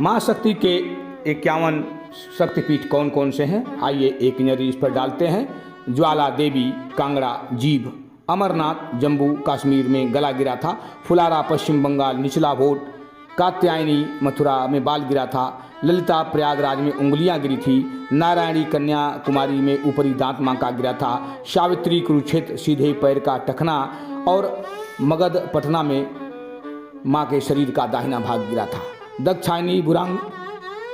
माँ शक्ति के 51 शक्तिपीठ कौन कौन से हैं, आइए एक नज़र इस पर डालते हैं। ज्वाला देवी कांगड़ा जीभ, अमरनाथ जम्मू कश्मीर में गला गिरा था, फुलारा पश्चिम बंगाल निचला वोट, कात्यायनी मथुरा में बाल गिरा था, ललिता प्रयागराज में उंगलियां गिरी थी, नारायणी कन्याकुमारी में ऊपरी दांत मां का गिरा था, सावित्री कुरुक्षेत्र सीधे पैर का टखना और मगध पटना में मां के शरीर का दाहिना भाग गिरा था। दक्षिणी बुरांग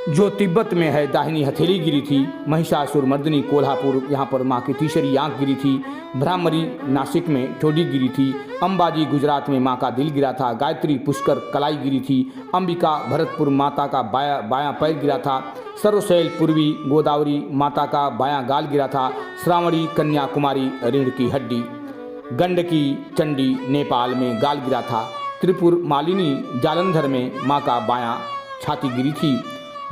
जो तिब्बत में है दाहिनी हथेली गिरी थी, महिषासुर मर्दिनी कोल्हापुर यहाँ पर माँ की तीसरी आंख गिरी थी, भ्रामरी नासिक में ठोडी गिरी थी, अंबाजी गुजरात में माँ का दिल गिरा था, गायत्री पुष्कर कलाई गिरी थी, अंबिका भरतपुर माता का बायां पैर गिरा था, सर्वशैल पूर्वी गोदावरी माता का बायां गाल गिरा था, श्रावणी कन्याकुमारी रीढ़ की हड्डी, गंडकी चंडी नेपाल में गाल गिरा था, त्रिपुर मालिनी जालंधर में माँ का बायां छाती गिरी थी,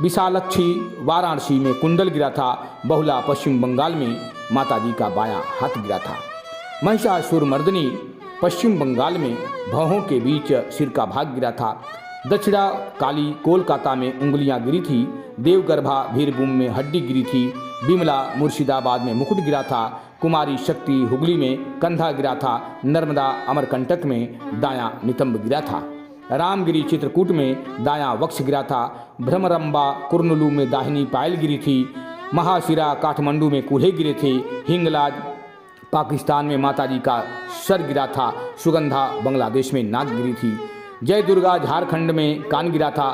विशालक्षी वाराणसी में कुंडल गिरा था, बहुला पश्चिम बंगाल में माताजी का बायां हाथ गिरा था, महिषासुर मर्दिनी पश्चिम बंगाल में भौहों के बीच सिर का भाग गिरा था, दक्षिणा काली कोलकाता में उंगलियां गिरी थी, देवगर्भा भीरभूम में हड्डी गिरी थी, बिमला मुर्शिदाबाद में मुकुट गिरा था, कुमारी शक्ति हुगली में कंधा गिरा था, नर्मदा अमरकंटक में दायां नितंब गिरा था, रामगिरी चित्रकूट में दायां वक्ष गिरा था, भ्रमरंबा कुर्नुलू में दाहिनी पायल गिरी थी, महाशिरा काठमांडू में कूल्हे गिरे थे, हिंगलाज पाकिस्तान में माताजी का सर गिरा था, सुगंधा बांग्लादेश में नाक गिरी थी, जय दुर्गा झारखंड में कान गिरा था,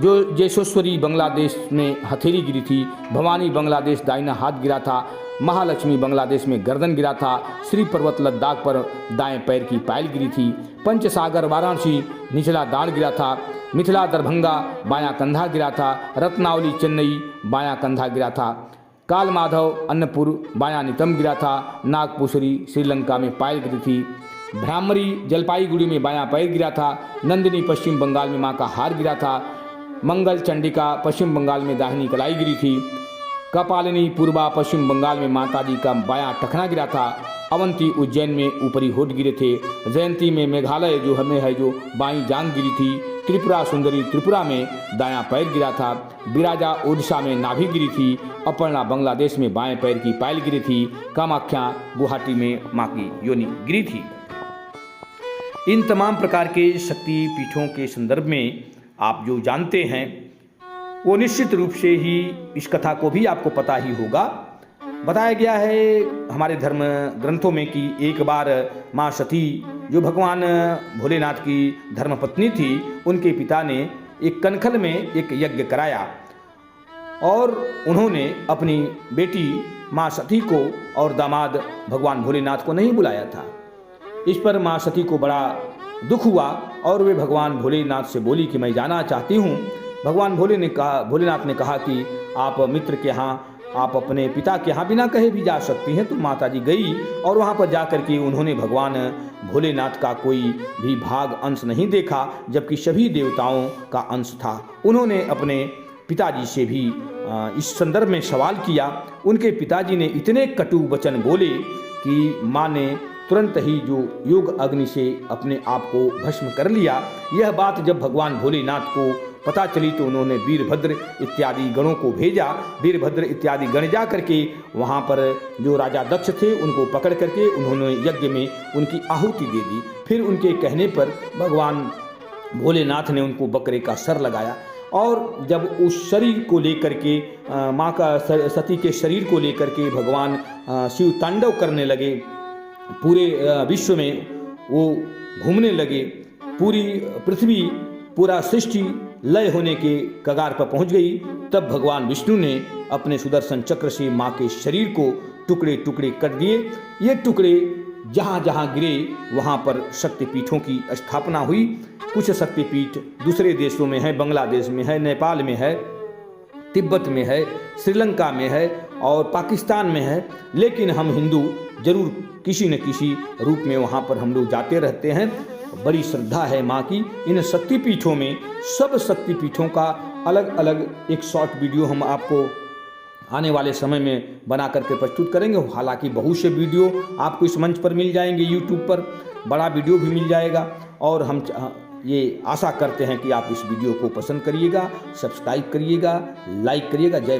जो जयेश्वरी बांग्लादेश में हथेली गिरी थी, भवानी बांग्लादेश दाहिना हाथ गिरा था, महालक्ष्मी बांग्लादेश में गर्दन गिरा था, श्री पर्वत लद्दाख पर दाएं पैर की पायल गिरी थी, पंचसागर वाराणसी निचला दाढ़ गिरा था, मिथिला दरभंगा बायां कंधा गिरा था, रत्नावली चेन्नई बायां कंधा गिरा था, काल माधव अन्नपुर बायां नितंब गिरा था, नागपुसरी श्रीलंका में पायल गिरी थी, भ्रामरी जलपाईगुड़ी में बायां पैर गिरा था, नंदिनी पश्चिम बंगाल में मां का हार गिरा था, मंगल चंडिका पश्चिम बंगाल में दाहिनी कलाई गिरी थी, कपालिनी पूर्वा पश्चिम बंगाल में माताजी का बायां टखना गिरा था, अवंती उज्जैन में ऊपरी होठ गिरे थे, जयंती में मेघालय जो हमें है जो बाईं जांग गिरी थी, त्रिपुरा सुंदरी त्रिपुरा में दायां पैर गिरा था, बिराजा ओडिशा में नाभि गिरी थी, अपर्णा बांग्लादेश में बाएं पैर की पायल गिरी थी, कामाख्या गुवाहाटी में मां की योनि गिरी थी। इन तमाम प्रकार के शक्ति पीठों के संदर्भ में आप जो जानते हैं वो निश्चित रूप से ही इस कथा को भी आपको पता ही होगा। बताया गया है हमारे धर्म ग्रंथों में कि एक बार माँ सती जो भगवान भोलेनाथ की धर्मपत्नी थी, उनके पिता ने एक कनखल में एक यज्ञ कराया और उन्होंने अपनी बेटी माँ सती को और दामाद भगवान भोलेनाथ को नहीं बुलाया था। इस पर माँ सती को बड़ा दुख हुआ और वे भगवान भोलेनाथ से बोली कि मैं जाना चाहती हूँ। भगवान भोलेनाथ ने कहा कि आप मित्र के यहाँ, आप अपने पिता के यहाँ बिना कहे भी जा सकती हैं। तो माताजी गई और वहाँ पर जा कर के उन्होंने भगवान भोलेनाथ का कोई भी भाग अंश नहीं देखा, जबकि सभी देवताओं का अंश था। उन्होंने अपने पिताजी से भी इस संदर्भ में सवाल किया। उनके पिताजी ने इतने कटु वचन बोले कि माँ ने तुरंत ही जो योग अग्नि से अपने आप को भस्म कर लिया। यह बात जब भगवान भोलेनाथ को पता चली तो उन्होंने वीरभद्र इत्यादि गणों को भेजा। वीरभद्र इत्यादि गण जा करके वहाँ पर जो राजा दक्ष थे उनको पकड़ करके उन्होंने यज्ञ में उनकी आहुति दे दी। फिर उनके कहने पर भगवान भोलेनाथ ने उनको बकरे का सर लगाया और जब उस शरीर को लेकर के माँ का सती के शरीर को लेकर के भगवान शिव तांडव करने लगे, पूरे विश्व में वो घूमने लगे, पूरी पृथ्वी पूरा सृष्टि लय होने के कगार पर पहुंच गई। तब भगवान विष्णु ने अपने सुदर्शन चक्र से माँ के शरीर को टुकड़े टुकड़े कर दिए। ये टुकड़े जहाँ जहाँ गिरे वहाँ पर शक्तिपीठों की स्थापना हुई। कुछ शक्तिपीठ दूसरे देशों में है, बांग्लादेश में है, नेपाल में है, तिब्बत में है, श्रीलंका में है और पाकिस्तान में है। लेकिन हम हिंदू जरूर किसी न किसी रूप में वहाँ पर हम लोग जाते रहते हैं। बड़ी श्रद्धा है माँ की। इन शक्तिपीठों में सब शक्तिपीठों का अलग अलग एक शॉर्ट वीडियो हम आपको आने वाले समय में बना करके प्रस्तुत करेंगे। हालांकि बहुत से वीडियो आपको इस मंच पर मिल जाएंगे, यूट्यूब पर बड़ा वीडियो भी मिल जाएगा और हम ये आशा करते हैं कि आप इस वीडियो को पसंद करिएगा, सब्सक्राइब करिएगा, लाइक करिएगा। जय माता।